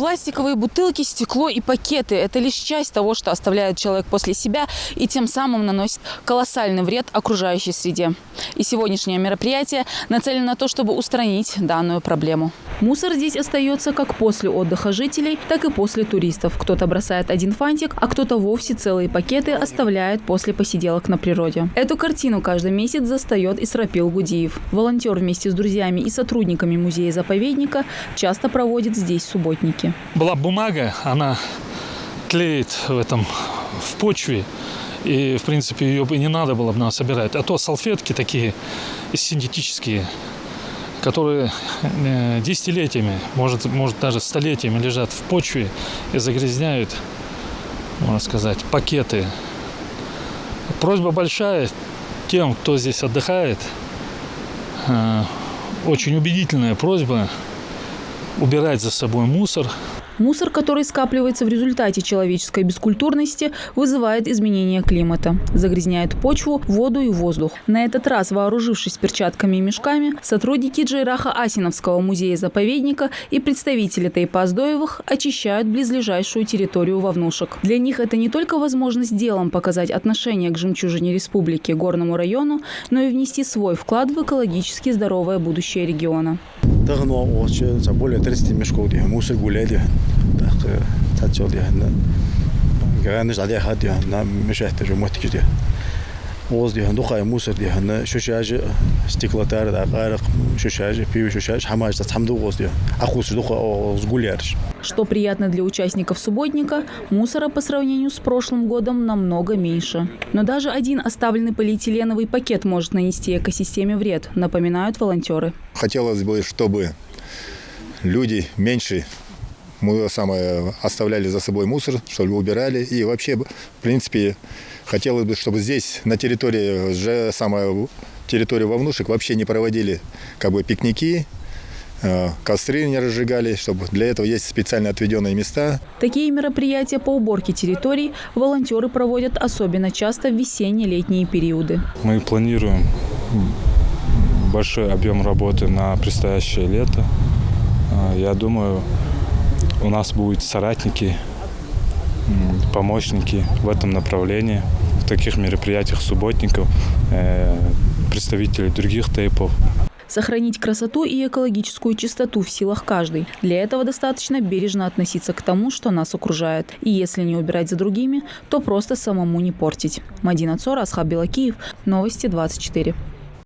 Пластиковые бутылки, стекло и пакеты – это лишь часть того, что оставляет человек после себя и тем самым наносит колоссальный вред окружающей среде. И сегодняшнее мероприятие нацелено на то, чтобы устранить данную проблему. Мусор здесь остается как после отдыха жителей, так и после туристов. Кто-то бросает один фантик, а кто-то вовсе целые пакеты оставляет после посиделок на природе. Эту картину каждый месяц застает Исрапил Гудиев. Волонтер вместе с друзьями и сотрудниками музея-заповедника часто проводит здесь субботники. Была бумага, она тлеет в почве. И, в принципе, ее бы не надо было бы нам собирать. А то салфетки такие синтетические, которые десятилетиями, может даже столетиями лежат в почве и загрязняют, можно сказать, пакеты. Просьба большая тем, кто здесь отдыхает. Очень убедительная просьба убирать за собой мусор. Мусор, который скапливается в результате человеческой бескультурности, вызывает изменение климата. Загрязняет почву, воду и воздух. На этот раз, вооружившись перчатками и мешками, сотрудники Джейраха-Асиновского музея-заповедника и представители Тайпа-Аздоевых очищают близлежащую территорию вовнушек. Для них это не только возможность делом показать отношение к жемчужине республики, горному району, но и внести свой вклад в экологически здоровое будущее региона. Более 30 мешков мусор гуляли. мусор Что приятно для участников субботника, мусора по сравнению с прошлым годом намного меньше. Но даже один оставленный полиэтиленовый пакет может нанести экосистеме вред, напоминают волонтеры. Хотелось бы, чтобы люди меньше оставляли за собой мусор, чтобы убирали. И вообще, в принципе, хотелось бы, чтобы здесь, на территории, территорию вовнушек, вообще не проводили пикники, костры не разжигали, чтобы для этого есть специально отведенные места. Такие мероприятия по уборке территорий волонтеры проводят особенно часто в весенне-летние периоды. Мы планируем большой объем работы на предстоящее лето. Я думаю, у нас будут соратники, помощники в этом направлении, в таких мероприятиях субботников, представители других тейпов. Сохранить красоту и экологическую чистоту в силах каждый. Для этого достаточно бережно относиться к тому, что нас окружает. И если не убирать за другими, то просто самому не портить. Мадина Цора, Асхаб Белакиев. Новости 24.